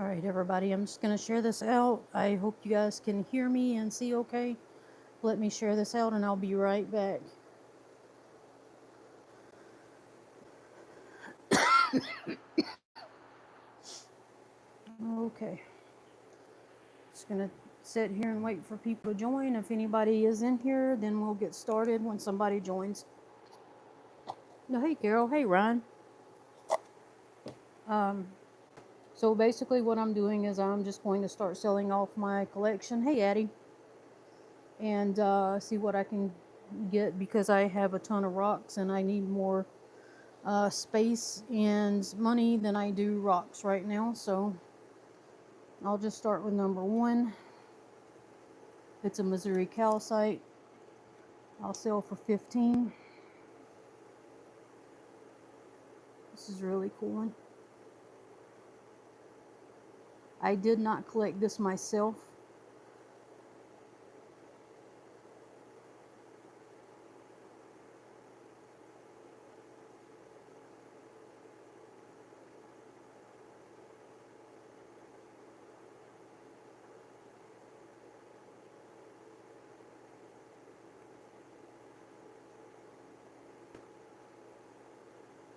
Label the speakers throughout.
Speaker 1: Alright everybody, I'm just going to share this out. I hope you guys can hear me and see okay. Let me share this out and I'll be right back. Okay. Just going to sit here and wait for people to join. If anybody is in here, then we'll get started when somebody joins. No, hey Carol, hey Ryan. So basically what I'm doing is I'm just going to start selling off my collection. Hey Addie. And see what I can get because I have a ton of rocks and I need more space and money than I do rocks right now. So I'll just start with number 1. It's a Missouri calcite. I'll sell for 15. This is a really cool one. I did not collect this myself.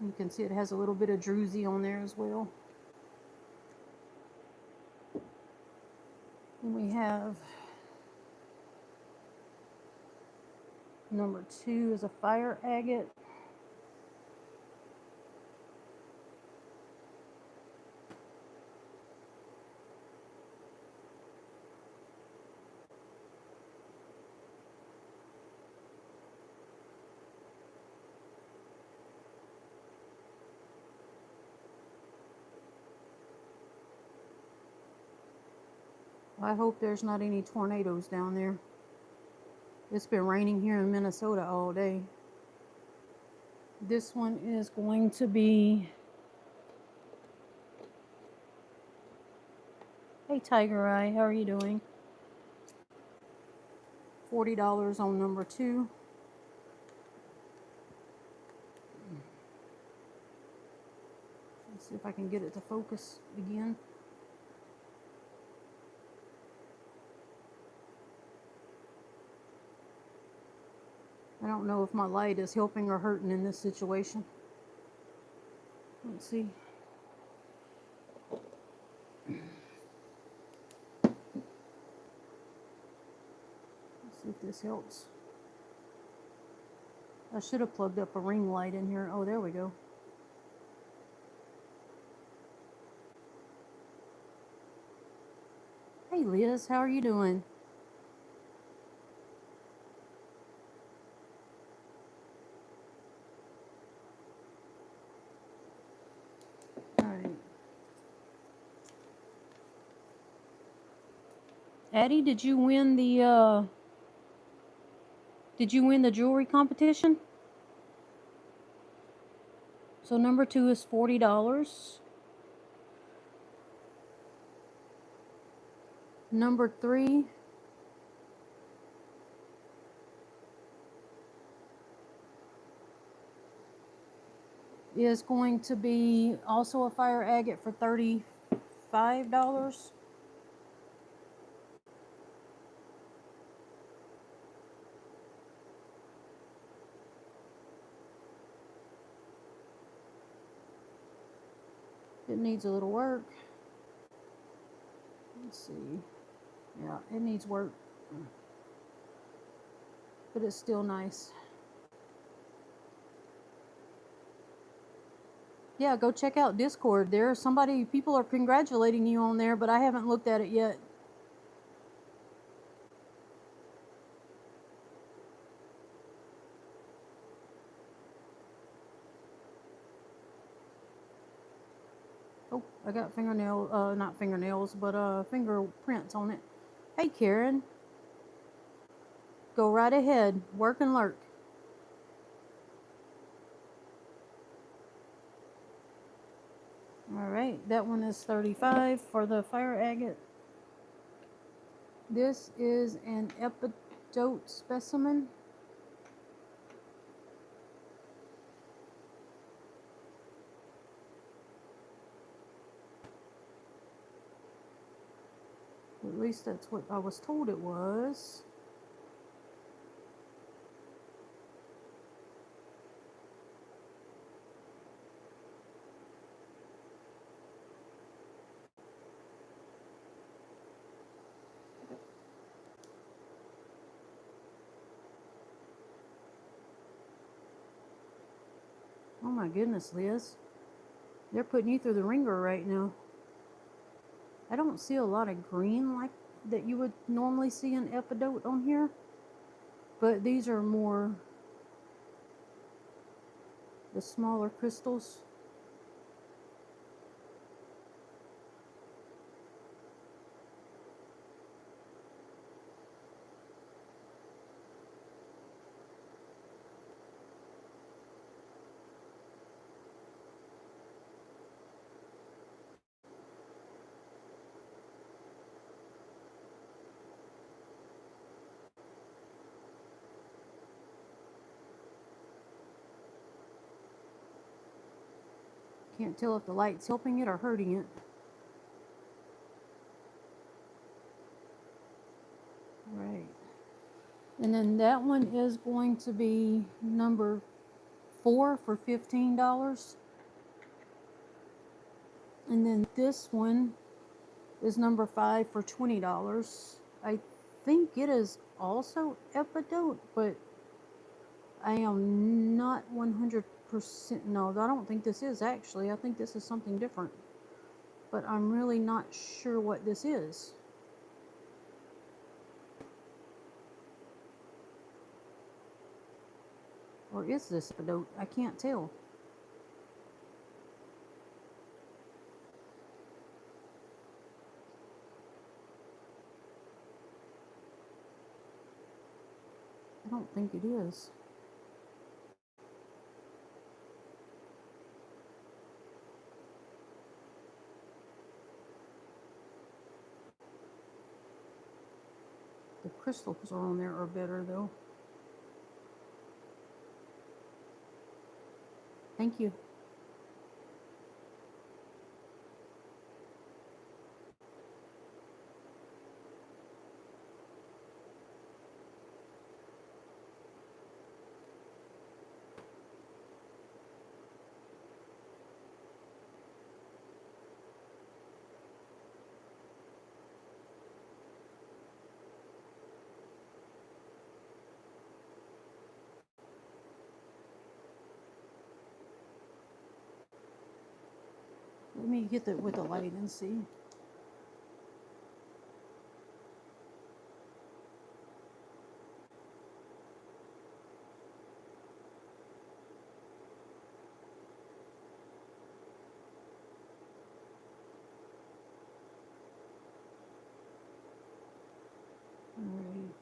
Speaker 1: You can see it has a little bit of druzy on there as well. And we have number 2 is a fire agate. I hope there's not any tornadoes down there. It's been raining here in Minnesota all day. This one is going to be, hey Tiger Eye, how are you doing? $40 on number 2. Let's see if I can get it to focus again. I don't know if my light is helping or hurting in this situation. Let's see. Let's see if this helps. I should have plugged up a ring light in here. Oh, there we go. Hey Liz, how are you doing? Alright. Addie, did you win the jewelry competition? So number 2 is $40. Number 3 is going to be also a fire agate for $35. It needs a little work. Let's see. Yeah, it needs work. But it's still nice. Yeah, go check out Discord. People are congratulating you on there, but I haven't looked at it yet. Oh, I got not fingernails, but fingerprints on it. Hey, Karen. Go right ahead. Work and lurk. Alright, that one is $35 for the fire agate. This is an epidote specimen. At least that's what I was told it was. Oh my goodness, Liz. They're putting you through the ringer right now. I don't see a lot of green like that you would normally see in Epidote on here. But these are more the smaller crystals. Can't tell if the light's helping it or hurting it. Right. And then that one is going to be number 4 for $15. And then this one is number 5 for $20. I think it is also Epidote, but I am not 100%. No, I don't think this is actually. I think this is something different. But I'm really not sure what this is. Or is this Epidote? I can't tell. I don't think it is. The crystals on there are better though. Thank you. Let me get that with the light and see. Alright.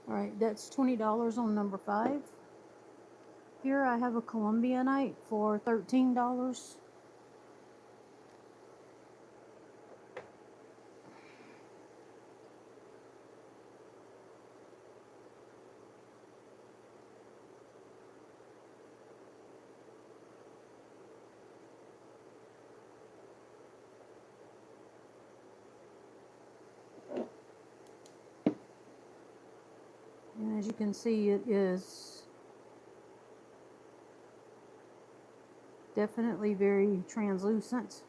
Speaker 1: Alright, that's $20 on number 5. Here I have a Colombianite for $13. And as you can see, it is definitely very translucent.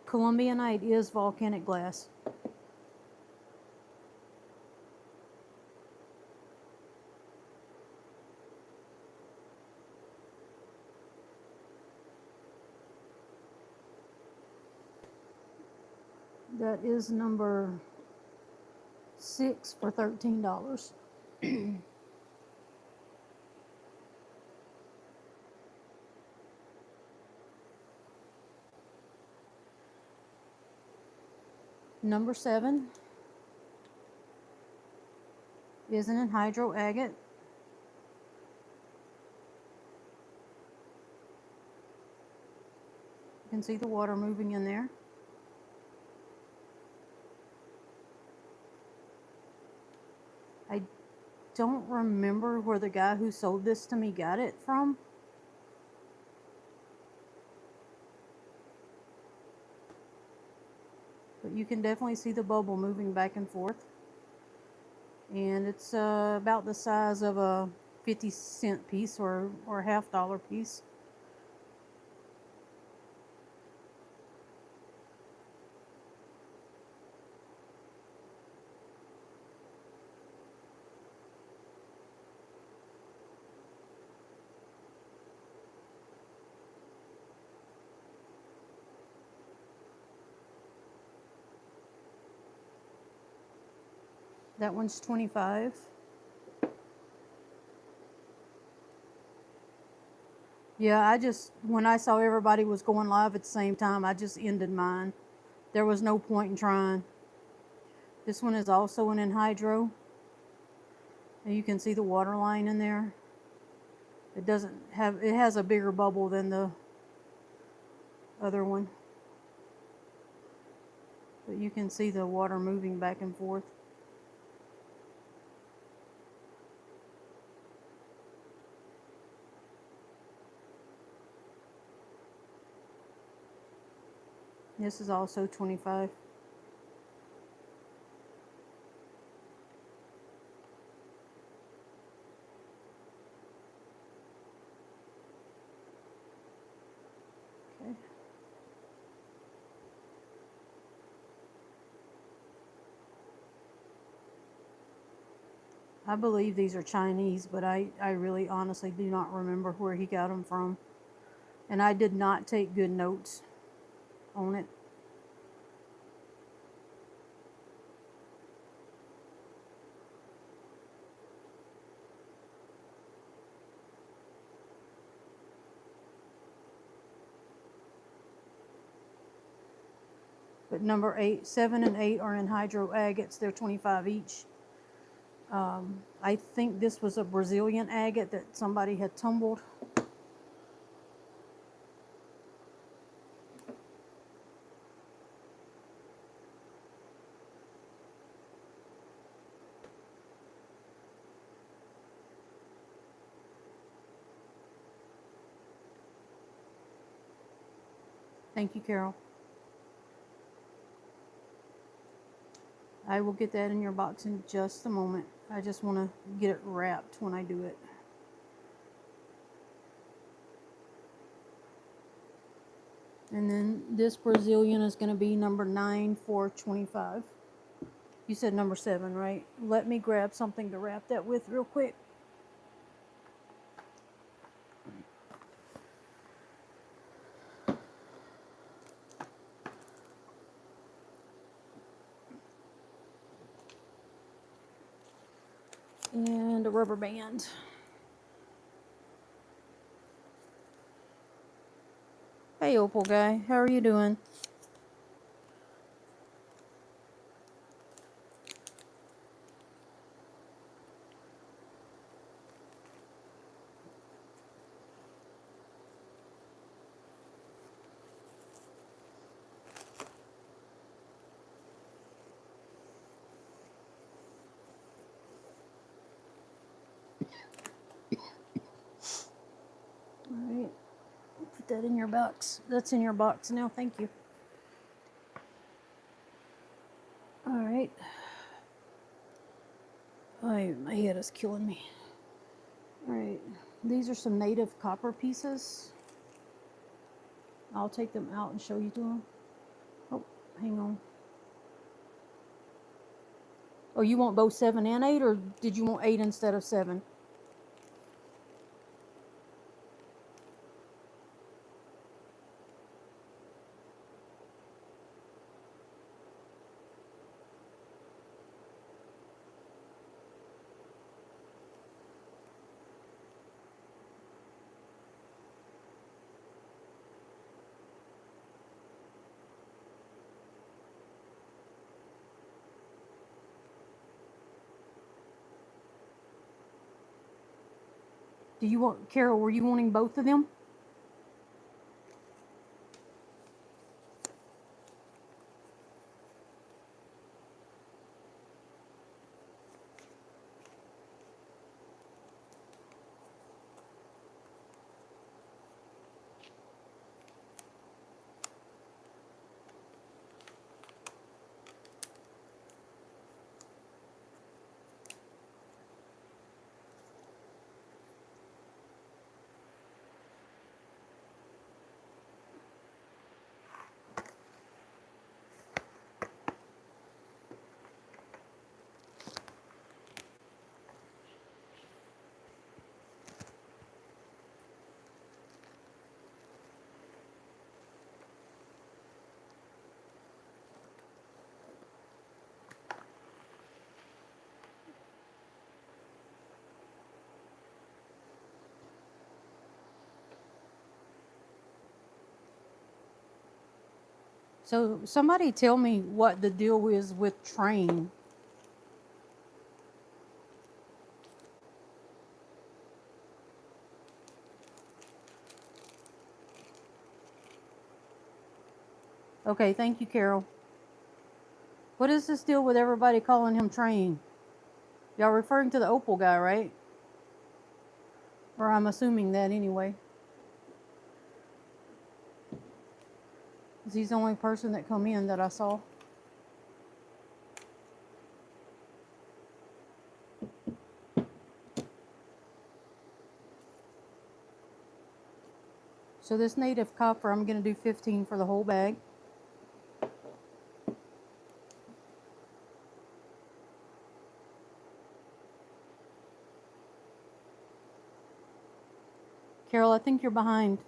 Speaker 1: Colombianite is volcanic glass. That is number 6 for $13. Number 7 is an anhydro agate. You can see the water moving in there. I don't remember where the guy who sold this to me got it from. But you can definitely see the bubble moving back and forth. And it's about the size of a 50-cent piece or $half piece. That one's 25. Yeah, when I saw everybody was going live at the same time, I just ended mine. There was no point in trying. This one is also an anhydro. And you can see the water line in there. It has a bigger bubble than the other one. But you can see the water moving back and forth. This is also 25. Okay. I believe these are Chinese, but I really honestly do not remember where he got them from. And I did not take good notes on it. But number 8, 7 and 8 are anhydro agates. They're 25 each. I think this was a Brazilian agate that somebody had tumbled. Thank you, Carol. I will get that in your box in just a moment. I just want to get it wrapped when I do it. And then this Brazilian is going to be number 9 for 25. You said number 7, right? Let me grab something to wrap that with real quick. And a rubber band. Hey, Opal guy, how are you doing? All right, put that in your box. That's in your box now. Thank you. All right. My head is killing me. All right, these are some native copper pieces. I'll take them out and show you to them. Oh, hang on. Oh, you want both 7 and 8, or did you want 8 instead of 7? Do you want, Carol, were you wanting both of them? So somebody tell me what the deal is with train. Okay, thank you, Carol. What is this deal with everybody calling him Train? Y'all referring to the Opal guy, right? Or I'm assuming that anyway. He's the only person that come in that I saw. So this native copper, I'm going to do 15 for the whole bag. Carol, I think you're behind.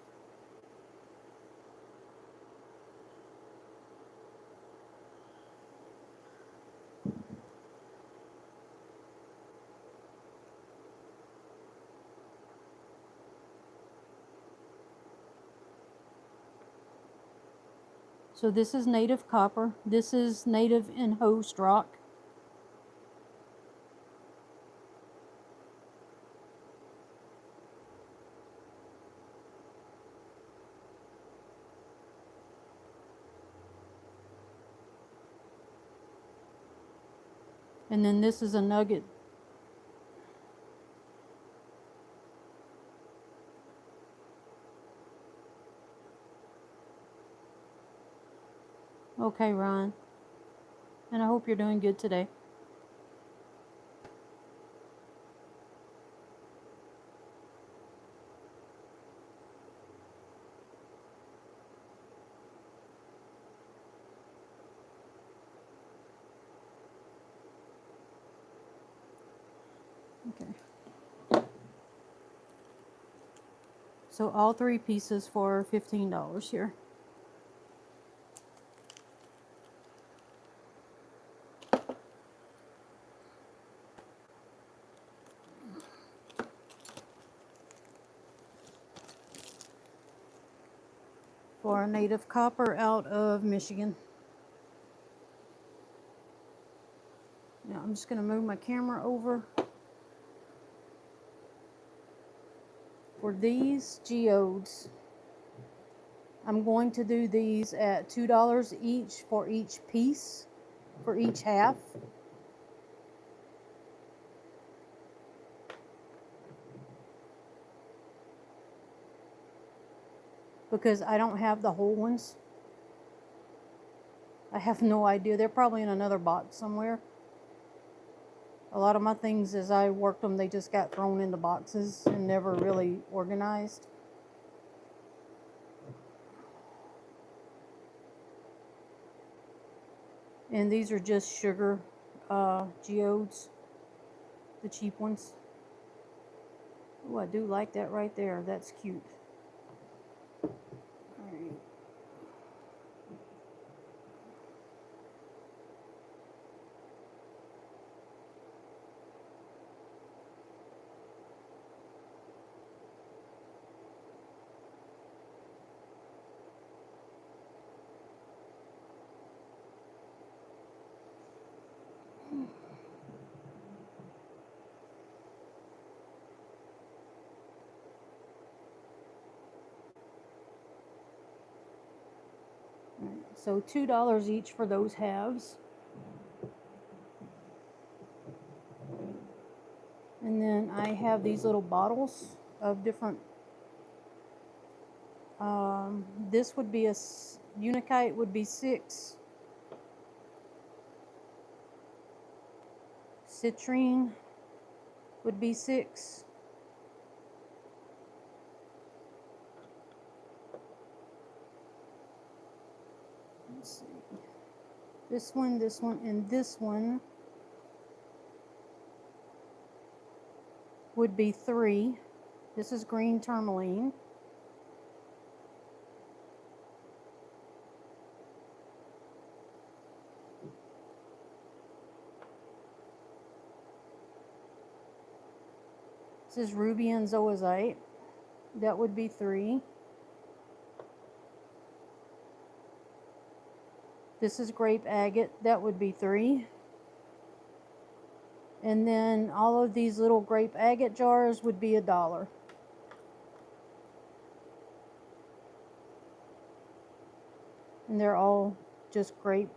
Speaker 1: So this is native copper. This is native and host rock. And then this is a nugget. Okay, Ron. And I hope you're doing good today. Okay. So all three pieces for $15 here. For a native copper out of Michigan. Now I'm just going to move my camera over. For these geodes, I'm going to do these at $2 each for each piece, for each half. Because I don't have the whole ones. I have no idea. They're probably in another box somewhere. A lot of my things, as I worked them, they just got thrown into boxes and never really organized. And these are just sugar geodes, the cheap ones. Oh, I do like that right there. That's cute. All right. So $2 each for those halves. And then I have these little bottles of different, this would be a Unikite would be 6. Citrine would be 6. Let's see. This one, and this one would be 3. This is green tourmaline. This is ruby and zoisite. That would be 3. This is grape agate. That would be 3. And then all of these little grape agate jars would be $1. And they're all just grape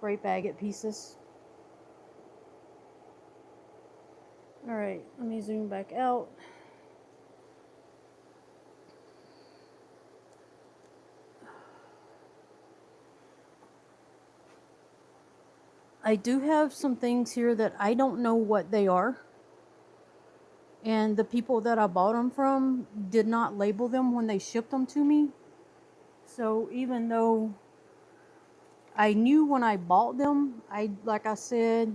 Speaker 1: agate pieces. Alright, let me zoom back out. I do have some things here that I don't know what they are. And the people that I bought them from did not label them when they shipped them to me. So even though I knew when I bought them, like I said,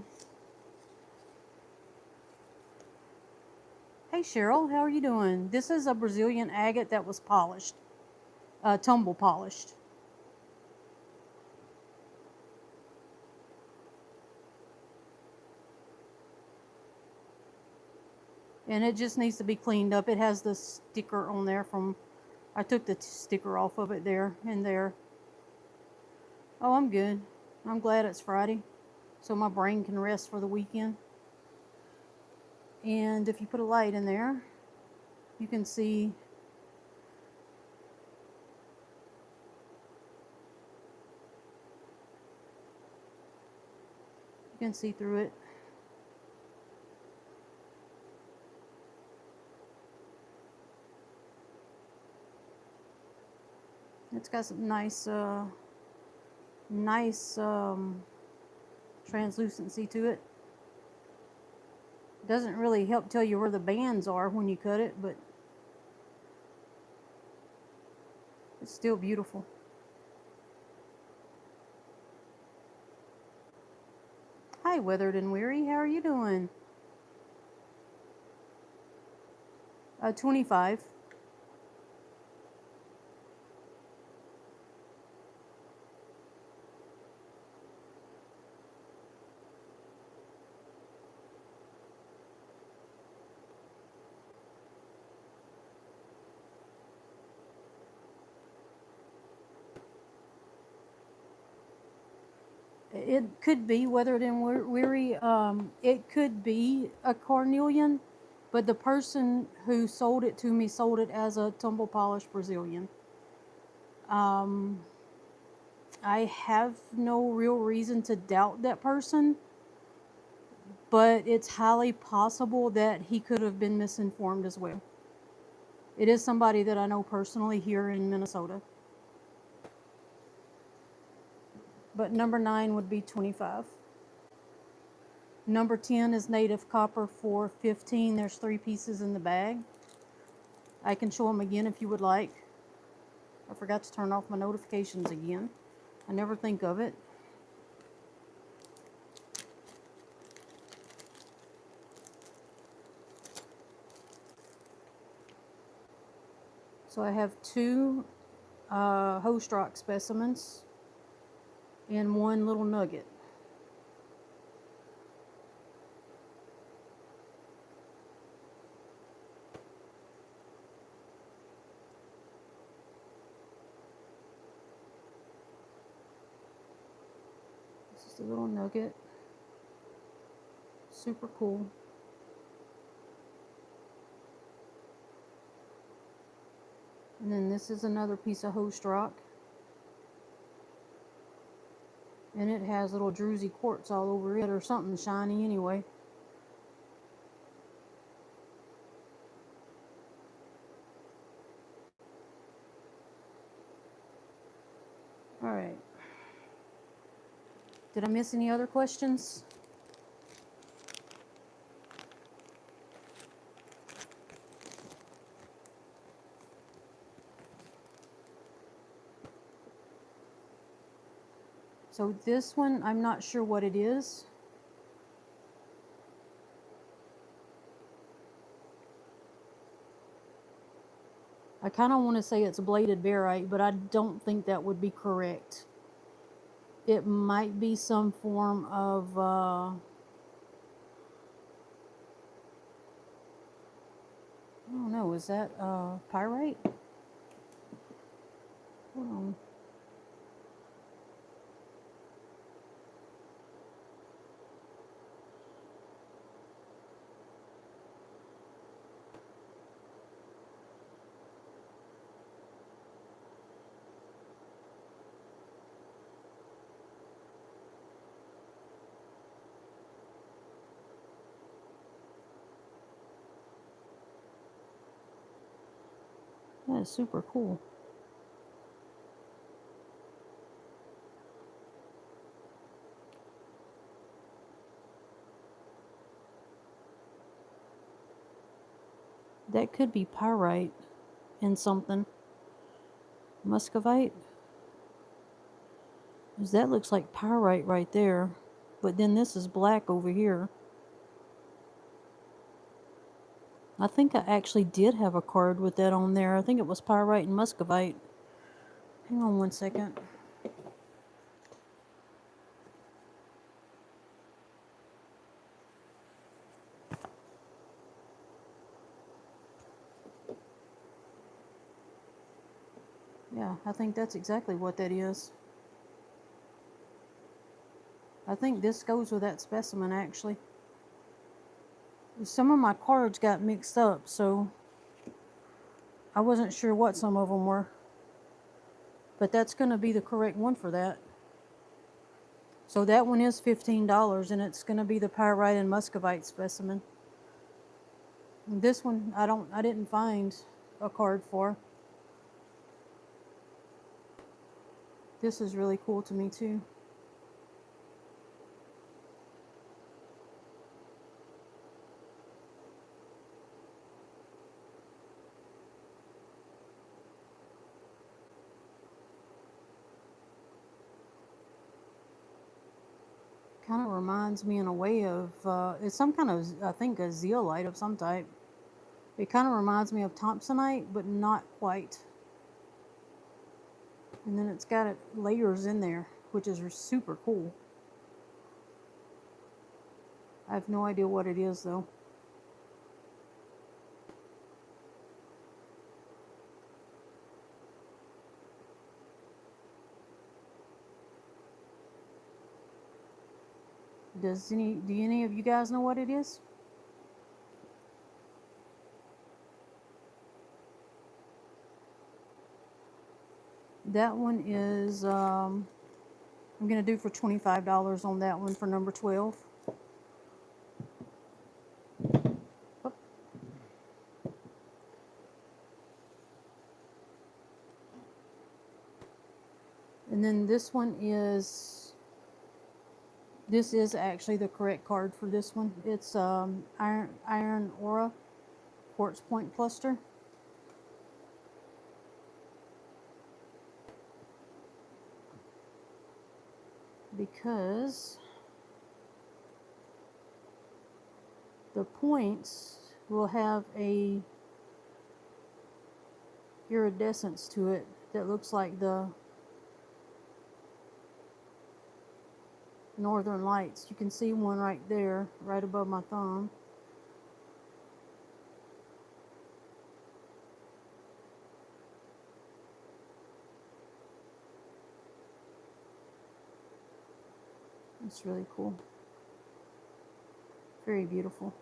Speaker 1: hey Cheryl, how are you doing? This is a Brazilian agate that was polished, tumble polished. And it just needs to be cleaned up. It has the sticker on there from, I took the sticker off of it there and there. Oh, I'm good. I'm glad it's Friday, so my brain can rest for the weekend. And if you put a light in there, you can see through it. It's got some nice translucency to it. Doesn't really help tell you where the bands are when you cut it, but it's still beautiful. Hi, Weathered and Weary. How are you doing? 25. It could be Weathered and Weary. It could be a carnelian, but the person who sold it to me sold it as a tumble polished Brazilian. I have no real reason to doubt that person, but it's highly possible that he could have been misinformed as well. It is somebody that I know personally here in Minnesota. But number 9 would be 25. Number 10 is native copper for 15. There's 3 pieces in the bag. I can show them again if you would like. I forgot to turn off my notifications again. I never think of it. So I have 2 host rock specimens and 1 little nugget. This is a little nugget. Super cool. And then this is another piece of host rock. And it has little druzy quartz all over it, or something shiny anyway. Alright. Did I miss any other questions? So this one, I'm not sure what it is. I kind of want to say it's bladed barite, but I don't think that would be correct. It might be some form of I don't know, is that pyrite? Hold on. That is super cool. That could be pyrite in something. Muscovite? Because that looks like pyrite right there. But then this is black over here. I think I actually did have a card with that on there. I think it was pyrite and muscovite. Hang on one second. Yeah, I think that's exactly what that is. I think this goes with that specimen, actually. Some of my cards got mixed up, so I wasn't sure what some of them were. But that's going to be the correct one for that. So that one is $15, and it's going to be the pyrite and muscovite specimen. This one, I didn't find a card for. This is really cool to me, too. Kind of reminds me in a way of, it's some kind of, I think, a zeolite of some type. It kind of reminds me of Thompsonite, but not quite. And then it's got layers in there, which is super cool. I have no idea what it is, though. Do any of you guys know what it is? That one is, I'm going to do for $25 on that one for number 12. Oh. And then this is actually the correct card for this one. It's Iron Aura Quartz Point Cluster. Because the points will have a iridescence to it that looks like the Northern Lights. You can see one right there, right above my thumb. It's really cool. Very beautiful.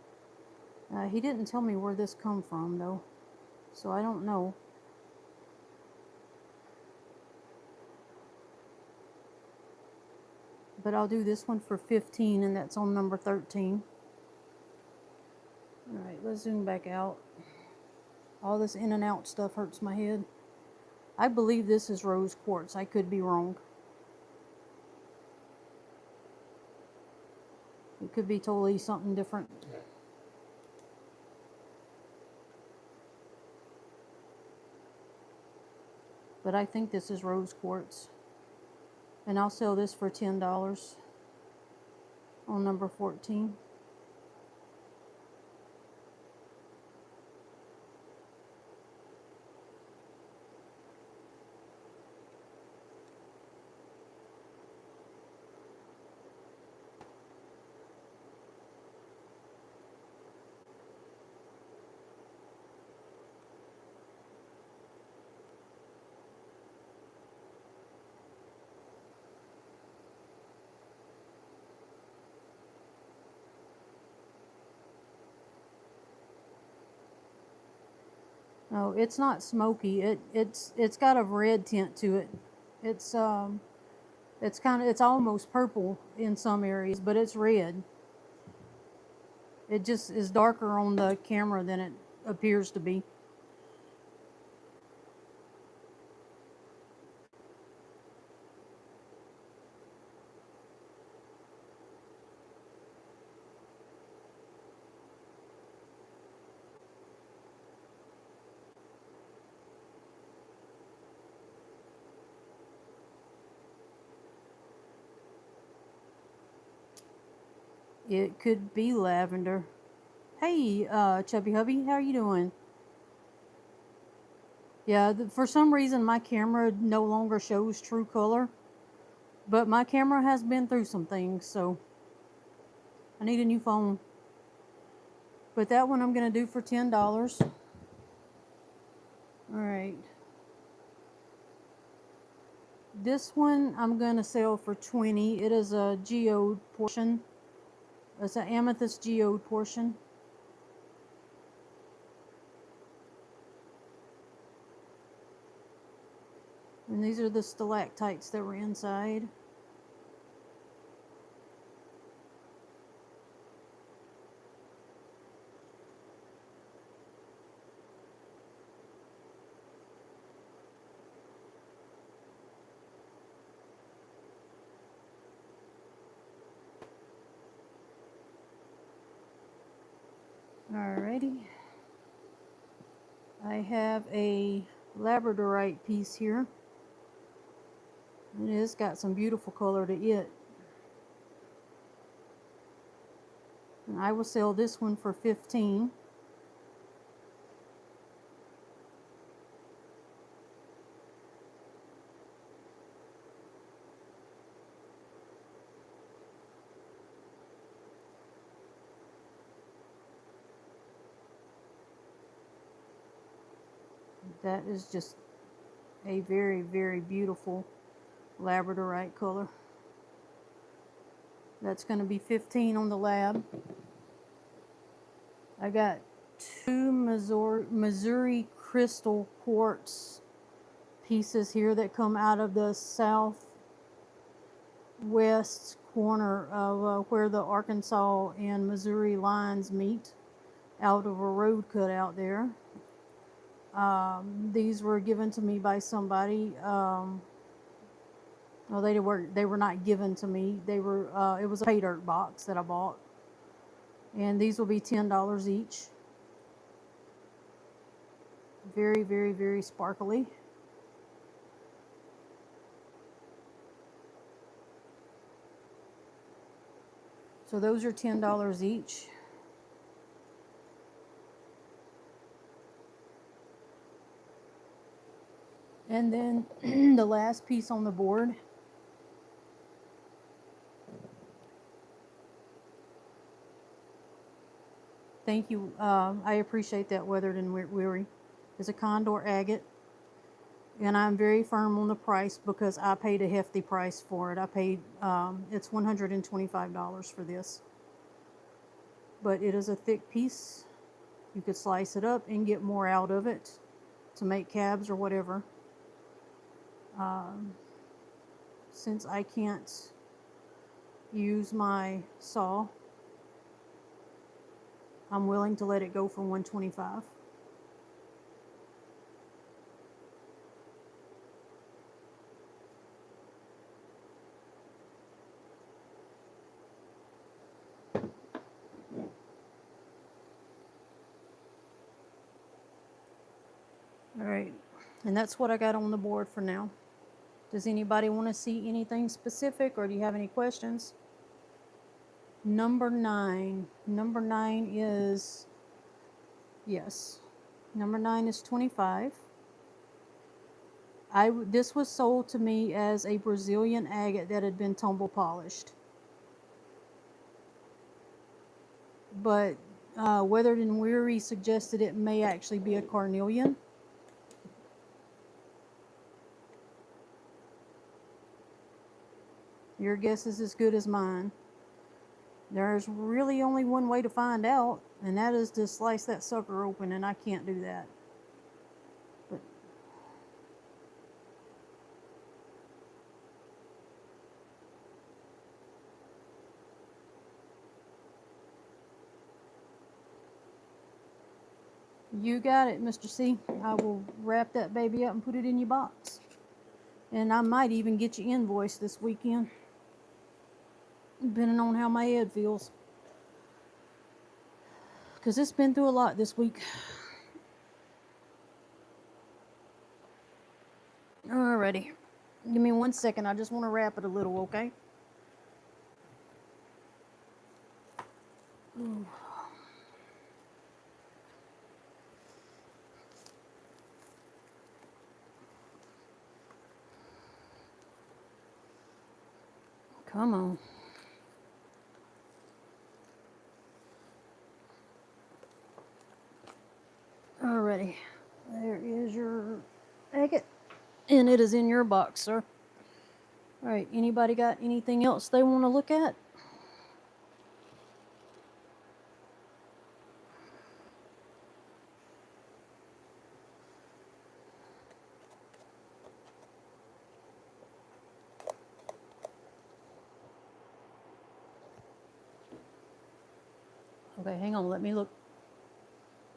Speaker 1: He didn't tell me where this come from, though, so I don't know. But I'll do this one for 15, and that's on number 13. Alright, let's zoom back out. All this in and out stuff hurts my head. I believe this is rose quartz. I could be wrong. It could be totally something different. But I think this is rose quartz. And I'll sell this for $10 on number 14. No, it's not smoky. It's got a red tint to it. It's it's almost purple in some areas, but it's red. It just is darker on the camera than it appears to be. It could be lavender. Hey, Chubby Hubby, how are you doing? Yeah, for some reason my camera no longer shows true color, but my camera has been through some things, so I need a new phone. But that one I'm going to do for $10. Alright. This one I'm going to sell for $20. It is a geode portion. It's an amethyst geode portion. And these are the stalactites that were inside. Alrighty. I have a labradorite piece here. It has got some beautiful color to it. And I will sell this one for $15. That is just a very, very beautiful labradorite color. That's going to be $15 on the lab. I got two Missouri crystal quartz pieces here that come out of the southwest corner of where the Arkansas and Missouri lines meet, out of a road cut out there. These were given to me by somebody. Well, they were not given to me. They were. It was a pay dirt box that I bought, and these will be $10 each. Very, very, very sparkly. So those are $10 each. And then the last piece on the board. Thank you. I appreciate that, Weathered and Weary. Is a condor agate. And I'm very firm on the price because I paid a hefty price for it. I paid, it's $125 for this. But it is a thick piece. You could slice it up and get more out of it to make cabs or whatever. Since I can't use my saw, I'm willing to let it go for $125. Alright, and that's what I got on the board for now. Does anybody want to see anything specific, or do you have any questions? Number 9. Number 9 is, yes, number 9 is 25. This was sold to me as a Brazilian agate that had been tumble polished. But Weathered and Weary suggested it may actually be a carnelian. Your guess is as good as mine. There's really only one way to find out, and that is to slice that sucker open, and I can't do that. But you got it, Mr. C. I will wrap that baby up and put it in your box. And I might even get you invoiced this weekend, depending on how my head feels. Because it's been through a lot this week. Alrighty. Give me 1 second. I just want to wrap it a little, okay? Ooh. Come on. Alrighty. There is your agate. And it is in your box, sir. Alright, anybody got anything else they want to look at? Okay, hang on, let me look.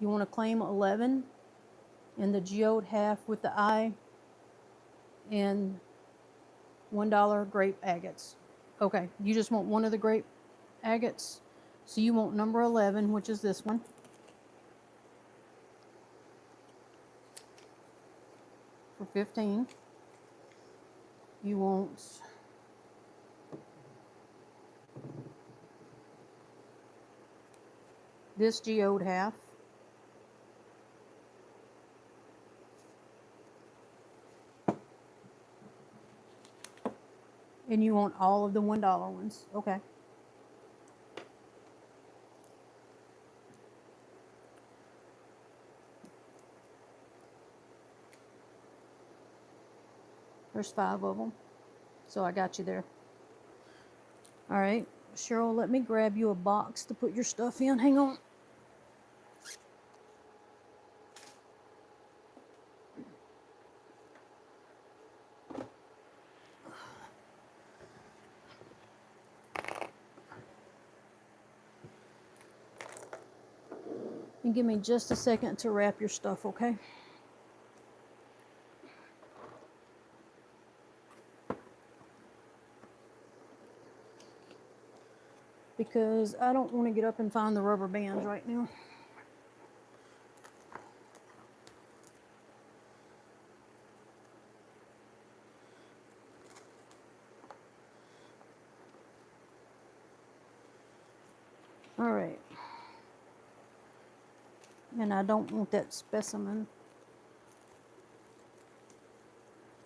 Speaker 1: You want to claim 11 and the geode half with the eye and $1 grape agates. Okay, you just want one of the grape agates. So you want number 11, which is this one. For 15. You want this geode half. And you want all of the $1 ones. Okay. There's 5 of them. So I got you there. All right. Cheryl, let me grab you a box to put your stuff in. Hang on. And give me just a second to wrap your stuff, okay? Because I don't want to get up and find the rubber bands right now. All right. And I don't want that specimen.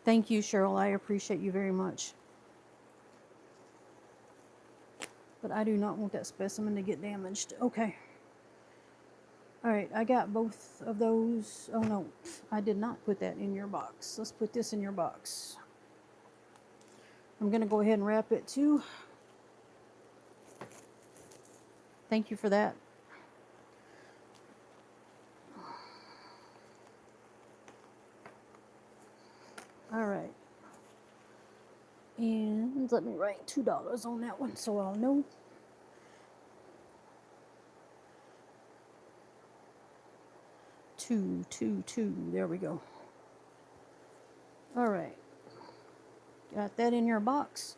Speaker 1: Thank you, Cheryl. I appreciate you very much. But I do not want that specimen to get damaged. Okay. All right, I got both of those. Oh no, I did not put that in your box. Let's put this in your box. I'm gonna go ahead and wrap it too. Thank you for that. All right. And let me write $2 on that one so I'll know. Two. There we go. All right. Got that in your box.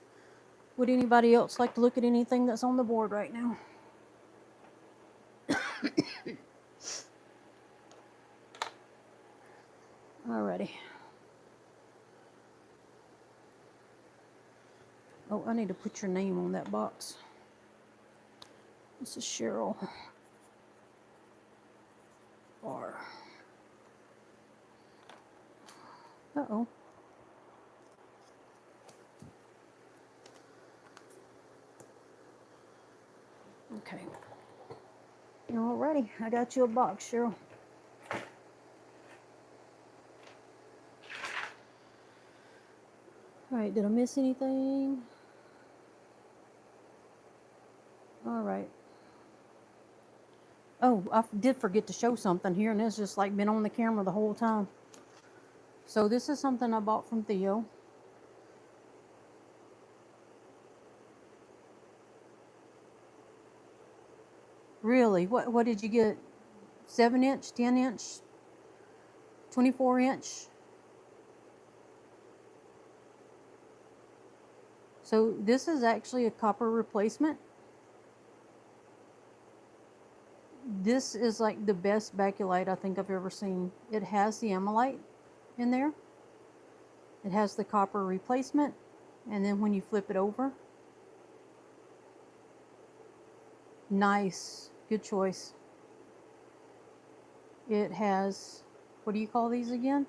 Speaker 1: Would anybody else like to look at anything that's on the board right now? Alrighty. Oh, I need to put your name on that box. This is Cheryl R. Uh-oh. Okay. Alrighty, I got you a box, Cheryl. Alright, did I miss anything? Alright. Oh, I did forget to show something here, and it's just like been on the camera the whole time. So this is something I bought from Theo. Really? What did you get? 7-inch, 10-inch, 24-inch? So this is actually a copper replacement. This is like the best baculite I think I've ever seen. It has the amylite in there. It has the copper replacement. And then when you flip it over, Nice. Good choice. It has, what do you call these again?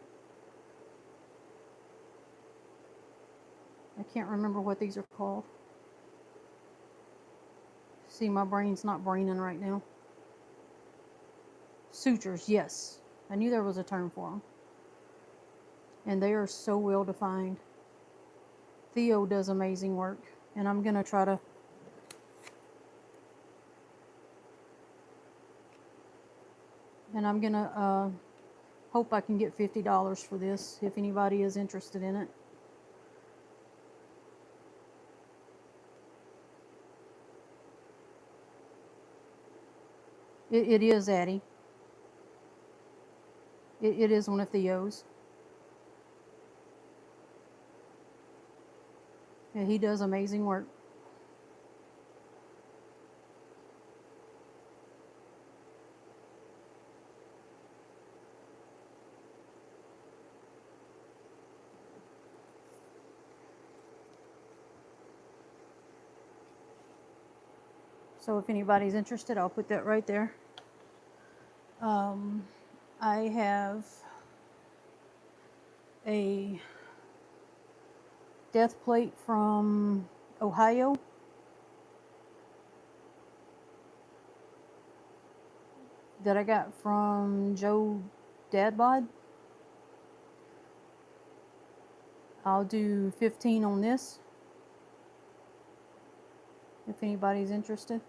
Speaker 1: I can't remember what these are called. See, my brain's not braining right now. Sutures, yes. I knew there was a term for them. And they are so well defined. Theo does amazing work. And I'm going to try to... And I'm going to hope I can get $50 for this if anybody is interested in it. It is Addie. It is one of Theo's. Yeah, he does amazing work. So if anybody's interested, I'll put that right there. I have a death plate from Ohio. That I got from Joe Dadbod. I'll do 15 on this if anybody's interested.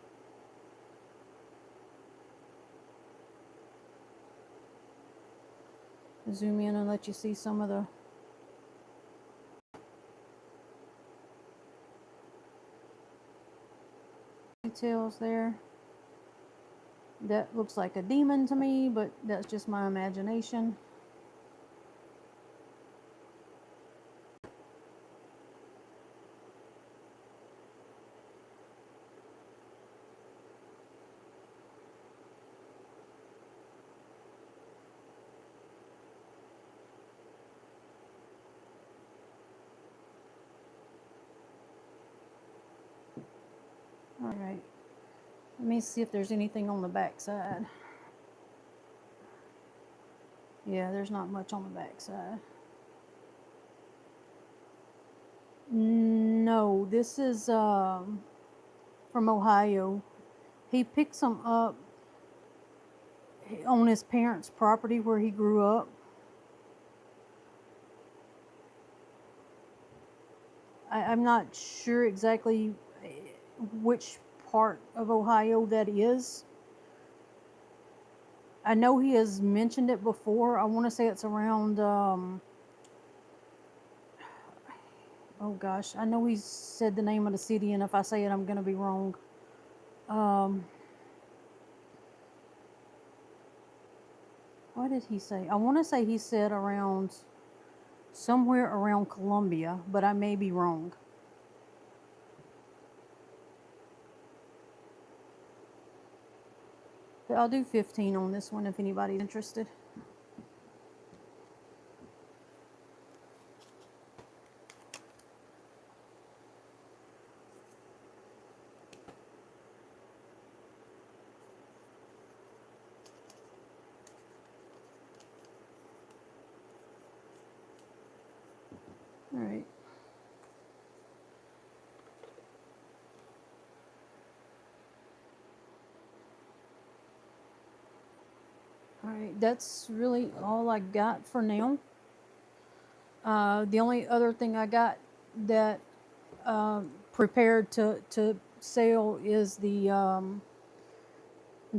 Speaker 1: Zoom in and let you see some of the details there. That looks like a demon to me, but that's just my imagination. All right. Let me see if there's anything on the back side. Yeah, there's not much on the back side. No, this is from Ohio. He picks them up on his parents' property where he grew up. I'm not sure exactly which part of Ohio that is. I know he has mentioned it before. I want to say it's around, oh gosh, I know he said the name of the city, and if I say it, I'm going to be wrong. What did he say? I want to say he said around, somewhere around Columbia, but I may be wrong. But I'll do 15 on this one if anybody's interested. All right. All right, that's really all I got for now. The only other thing I got that prepared to sell is the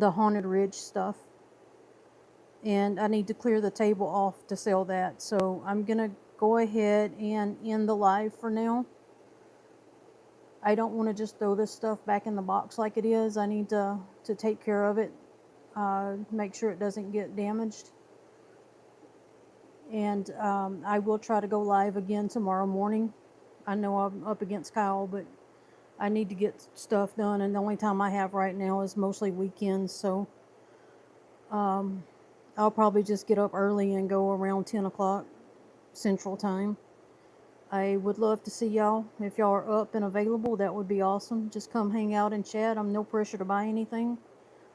Speaker 1: Haunted Ridge stuff. And I need to clear the table off to sell that. So I'm going to go ahead and end the live for now. I don't want to just throw this stuff back in the box like it is. I need to take care of it, make sure it doesn't get damaged. And I will try to go live again tomorrow morning. I know I'm up against Kyle, but I need to get stuff done, and the only time I have right now is mostly weekends, so I'll probably just get up early and go around 10 o'clock Central Time. I would love to see y'all. If y'all are up and available, that would be awesome. Just come hang out and chat. I'm no pressure to buy anything,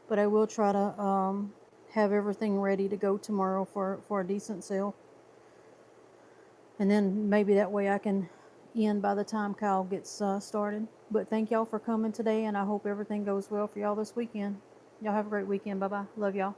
Speaker 1: but I will try to have everything ready to go tomorrow for a decent sale. And then maybe that way I can end by the time Kyle gets started. But thank y'all for coming today, and I hope everything goes well for y'all this weekend. Y'all have a great weekend. Bye bye. Love y'all.